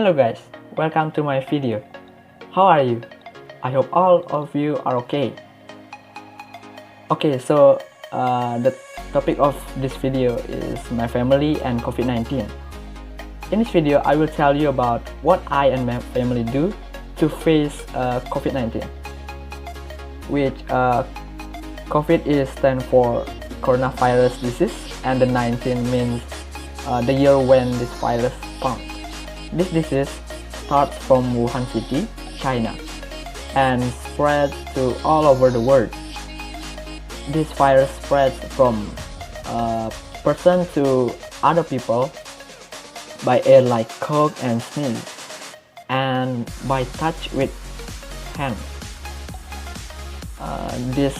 Hello guys, welcome to my video. How are you? I hope all of you are okay. The topic of this video is my family and COVID-19. In this video, I will tell you about what I and my family do to face COVID-19, which COVID is stand for coronavirus disease, and the 19 means the year when this virus found. This disease starts from Wuhan City, China, and spreads to all over the world. This virus spreads from person to other people by air like cough and sneeze, and by touch with hands. This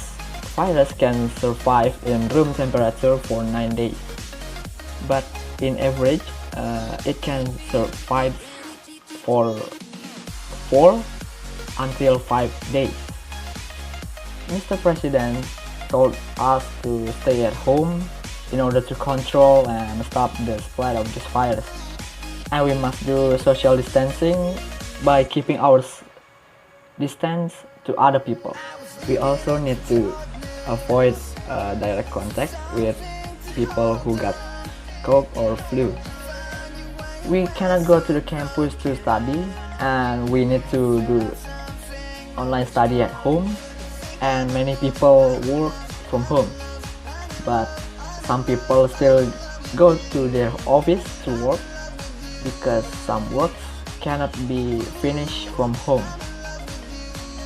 virus can survive in room temperature for 9 days, but in average, it can survive for 4 until 5 days. Mr. President told us to stay at home in order to control and stop the spread of this virus. And we must do social distancing by keeping our distance to other people. We also need to avoid direct contact with people who got cold or flu. We cannot go to the campus to study, and we need to do online study at home, and many people work from home, but some people still go to their office to work because some work cannot be finished from home.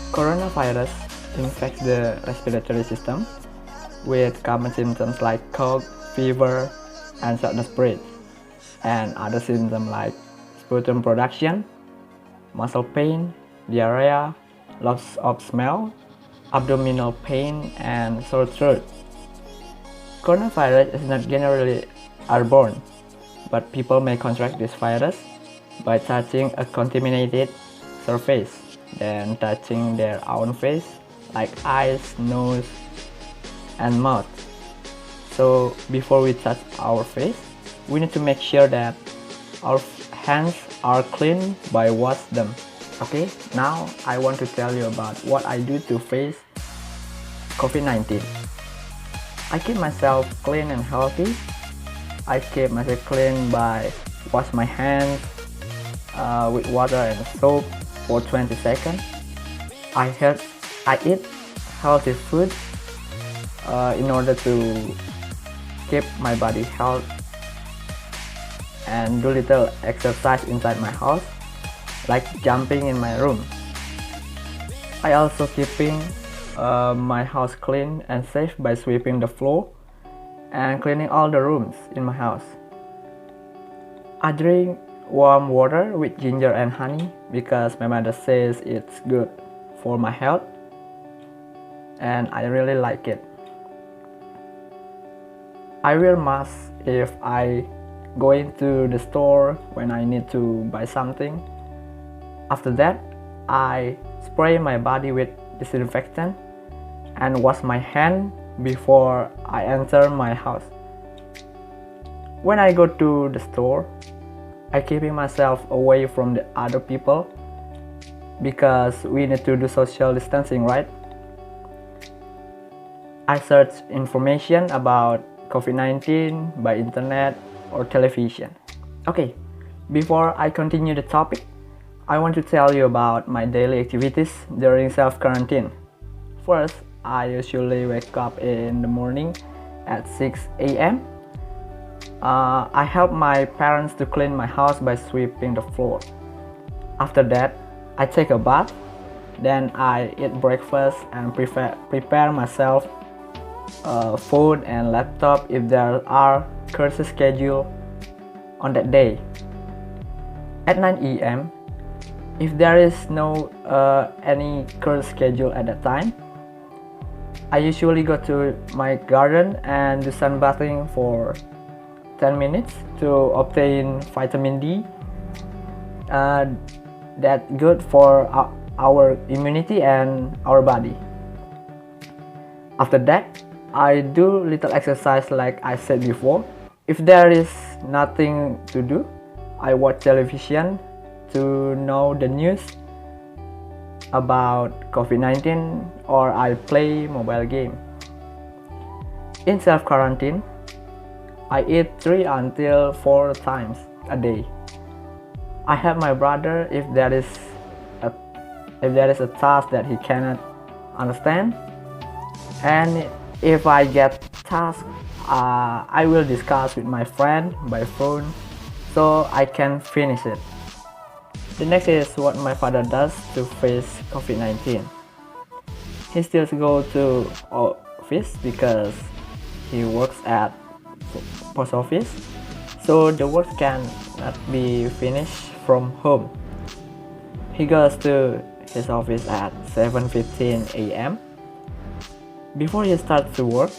Coronavirus infects the respiratory system with common symptoms like cough, fever, and shortness of breath, and other symptoms like sputum production, muscle pain, diarrhea, loss of smell, abdominal pain, and sore throat. Coronavirus is not generally airborne, but people may contract this virus by touching a contaminated surface, then touching their own face, like eyes, nose, and mouth. So before we touch our face, we need to make sure that our hands are clean by wash them. Okay, now I want to tell you about what I do to face COVID-19. I keep myself clean and healthy. I keep myself clean by wash my hands with water and soap for 20 seconds. I eat healthy food in order to keep my body healthy, and do little exercise inside my house, like jumping in my room. I also keeping my house clean and safe by sweeping the floor and cleaning all the rooms in my house. I drink warm water with ginger and honey because my mother says it's good for my health, and I really like it. I wear mask if I go into the store when I need to buy something. After that, I spray my body with disinfectant and wash my hand before I enter my house. When I go to the store, I keeping myself away from the other people because we need to do social distancing, right? I search information about COVID-19 by internet or television. Okay, before I continue the topic, I want to tell you about my daily activities during self-quarantine. First, I usually wake up in the morning at 6 a.m. I help my parents to clean my house by sweeping the floor. After that, I take a bath. Then I eat breakfast and prepare myself food and laptop if there are courses scheduled on that day. At 9 a.m., if there is no any course schedule at that time, I usually go to my garden and do sunbathing for 10 minutes to obtain vitamin D. That's good for our immunity and our body. After that, I do little exercise like I said before. If there is nothing to do, I watch television to know the news about COVID-19 or I play mobile game. In self-quarantine, I eat 3 until 4 times a day. I help my brother if there is a task that he cannot understand, and if I get task, I will discuss with my friend by phone so I can finish it. The next is what my father does to face COVID-19. He still goes to office because he works at post office, so the work cannot be finished from home. He goes to his office at 7:15 a.m. Before he starts to work,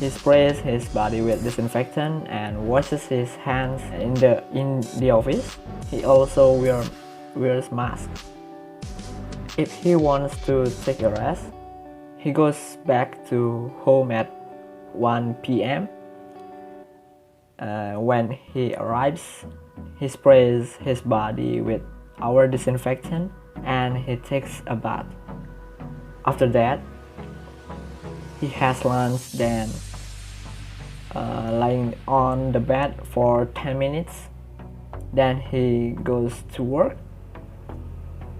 he sprays his body with disinfectant and washes his hands in the office. He also wears mask. If he wants to take a rest, he goes back to home at 1 p.m. When he arrives, he sprays his body with our disinfectant and he takes a bath. After that, he has lunch, then lying on the bed for 10 minutes. Then he goes to work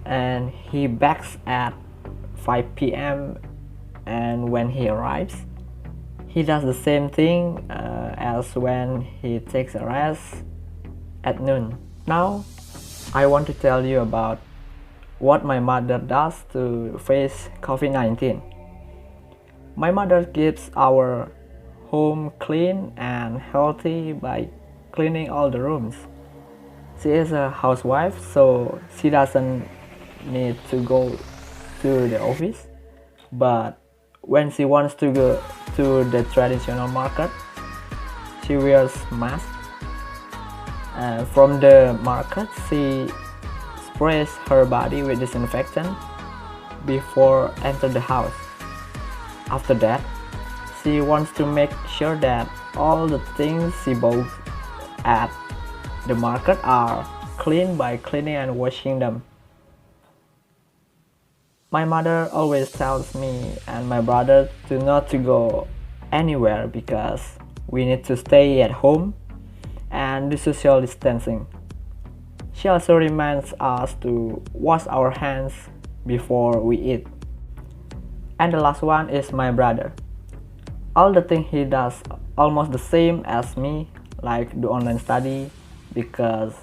and he backs at 5 p.m. and when he arrives, he does the same thing as when he takes a rest at noon. Now, I want to tell you about what my mother does to face COVID-19. My mother keeps our home clean and healthy by cleaning all the rooms. She is a housewife, so she doesn't need to go to the office, but when she wants to go to the traditional market, she wears mask. From the market, she sprays her body with disinfectant before enter the house. After that, she wants to make sure that all the things she bought at the market are clean by cleaning and washing them. My mother always tells me and my brother to not to go anywhere because we need to stay at home and do social distancing. She also reminds us to wash our hands before we eat. And the last one is my brother. All the things he does almost the same as me, like do online study, because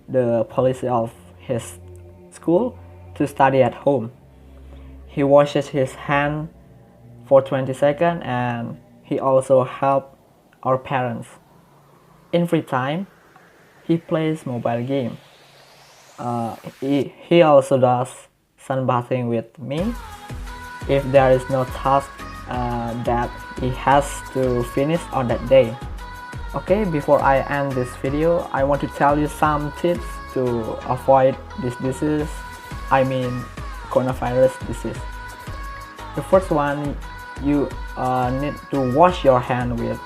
the policy of his school to study at home. He washes his hand for 20 seconds and he also helps our parents. In free time, he plays mobile game. He also does sunbathing with me if there is no task that he has to finish on that day. Okay, before I end this video, I want to tell you some tips to avoid this disease, I mean coronavirus disease. The first one, you need to wash your hand with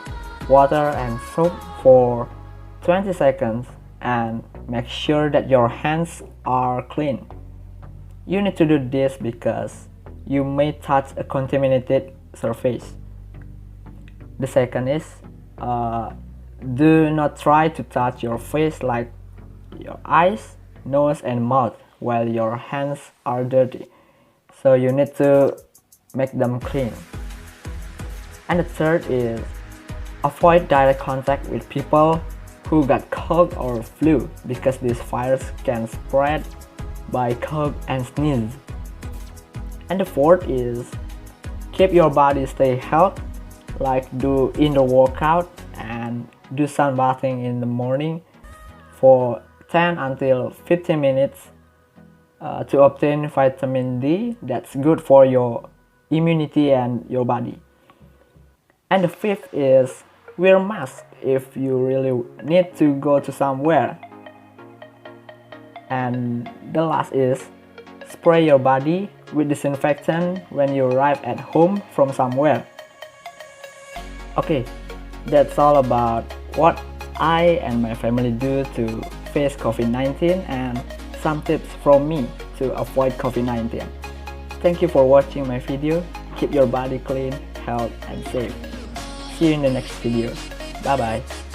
water and soap for 20 seconds and make sure that your hands are clean. You need to do this because you may touch a contaminated surface. The second is do not try to touch your face, like your eyes, nose and mouth, while your hands are dirty. So you need to make them clean. And the third is avoid direct contact with people who got cold or flu, because this virus can spread by cough and sneeze. And the fourth is keep your body stay healthy, like do indoor workout and do sunbathing in the morning for 10 until 15 minutes to obtain vitamin D. That's good for your immunity and your body. And the fifth is wear mask if you really need to go to somewhere. And the last is spray your body with disinfectant when you arrive at home from somewhere. Okay, that's all about what I and my family do to face COVID-19 and some tips from me to avoid COVID-19. Thank you for watching my video. Keep your body clean, healthy and safe. See you in the next video. Bye bye.